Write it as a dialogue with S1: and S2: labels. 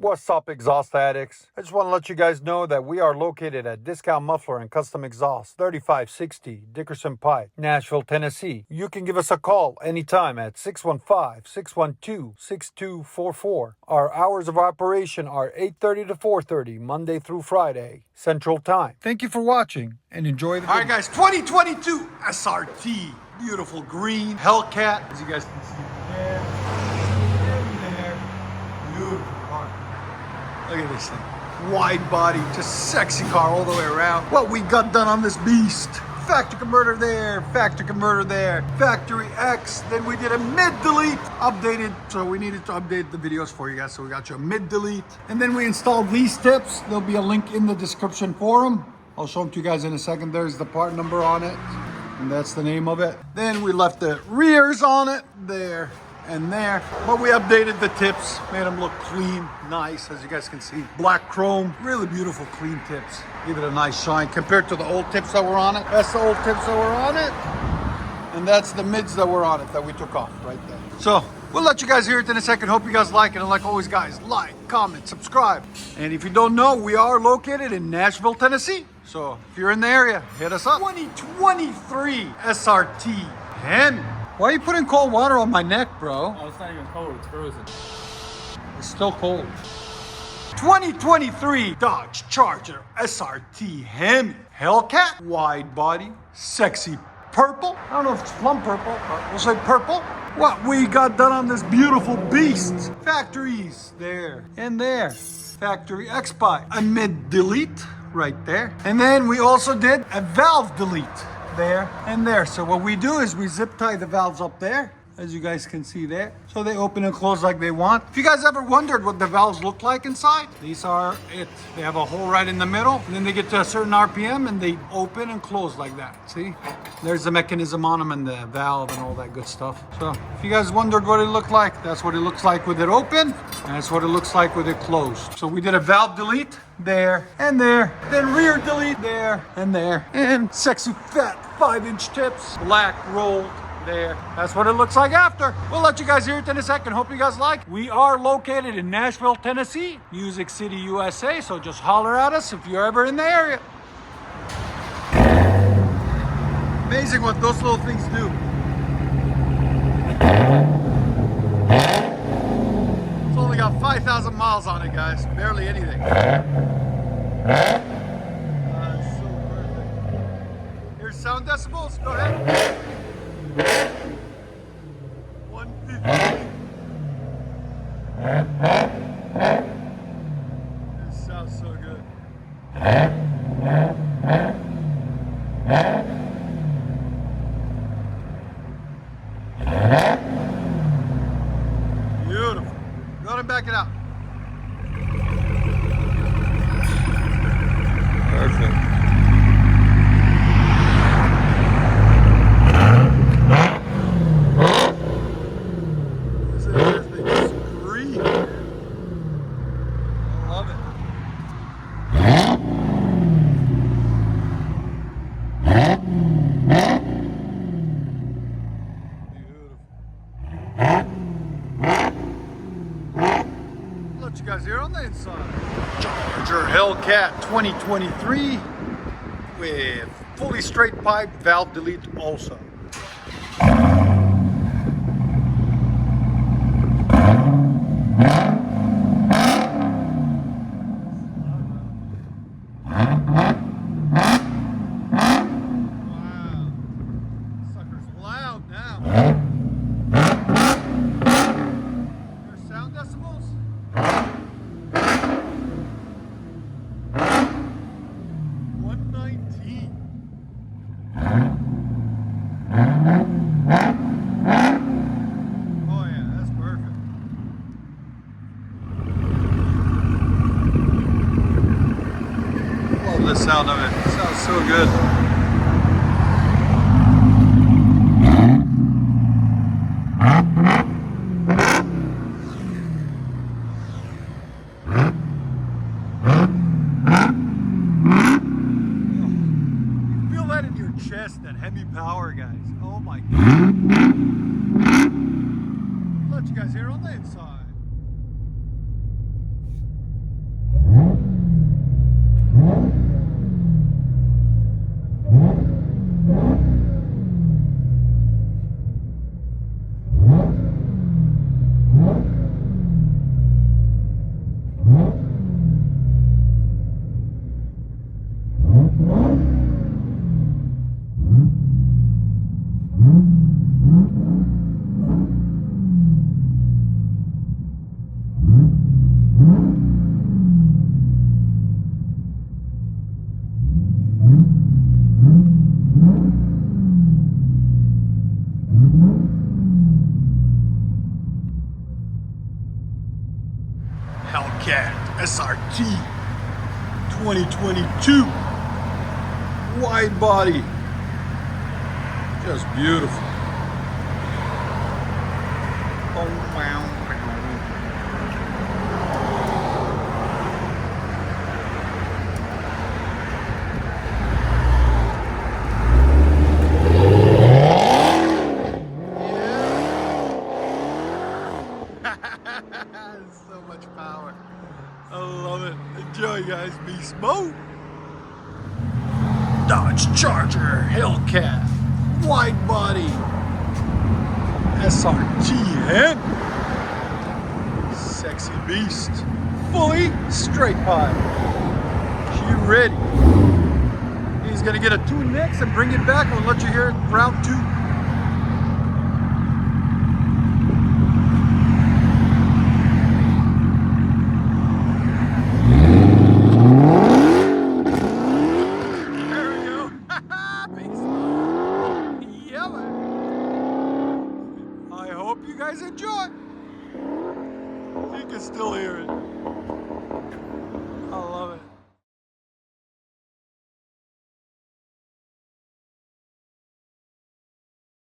S1: What's up, exhaust addicts? I just want to let you guys know that we are located at Discount Muffler and Custom Exhaust, 3560 Dickerson Pike, Nashville, Tennessee. You can give us a call anytime at 615-612-6244. Our hours of operation are 8:30 to 4:30, Monday through Friday, Central Time. Thank you for watching and enjoy the video.
S2: All right, guys, 2022 SRT. Beautiful green Hellcat, as you guys can see there. Beautiful car. Look at this thing. Wide body, just sexy car all the way around. What we got done on this beast. Factory converter there, factory converter there, factory X. Then we did a mid-delete, updated. So we needed to update the videos for you guys. So we got you a mid-delete. And then we installed these tips. There'll be a link in the description for them. I'll show them to you guys in a second. There's the part number on it. And that's the name of it. Then we left the rears on it there and there, but we updated the tips, made them look clean, nice, as you guys can see. Black chrome, really beautiful, clean tips. Give it a nice shine compared to the old tips that were on it. That's the old tips that were on it, and that's the mids that were on it that we took off right there. So we'll let you guys hear it in a second. Hope you guys like it, and like always, guys, like, comment, subscribe. And if you don't know, we are located in Nashville, Tennessee. So if you're in the area, hit us up. 2023 SRT Hemi. Why are you putting cold water on my neck, bro?
S3: Oh, it's not even cold, it's frozen.
S2: It's still cold. 2023 Dodge Charger SRT Hemi. Hellcat, wide body, sexy purple. I don't know if it's plum purple, but we'll say purple. What we got done on this beautiful beast. Factories there and there. Factory X-Pie. A mid-delete right there. And then we also did a valve delete. There and there. So what we do is we zip tie the valves up there, as you guys can see there, so they open and close like they want. If you guys ever wondered what the valves look like inside, these are it. They have a hole right in the middle, and then they get to a certain RPM and they open and close like that. See, there's the mechanism on them and the valve and all that good stuff. So if you guys wondered what it looked like, that's what it looks like with it open, and that's what it looks like with it closed. So we did a valve delete there and there, then rear delete there, and sexy fat 5-inch tips, black rolled there. That's what it looks like after. We'll let you guys hear it in a second. Hope you guys like. We are located in Nashville, Tennessee, Music City, USA. So just holler at us if you're ever in the area. Amazing what those little things do. It's only got 5,000 miles on it, guys. Barely anything. Sound decibels, go ahead. 150. This sounds so good. Beautiful. Go ahead and back it out. Perfect. Let you guys hear on the inside. Charger Hellcat 2023 with fully straight pipe, valve delete also. The sound of it. It sounds so good. Feel that in your chest, that heavy power, guys. Oh my God. Let you guys hear on the inside. Hellcat SRT 2022 wide body. Just beautiful. Oh, wow. So much power. I love it. Enjoy, guys. Be smooth. Dodge Charger Hellcat wide body SRT Hem. Sexy beast. Fully straight pipe. She ready. He's gonna get a tune next and bring it back. I'll let you hear it round 2.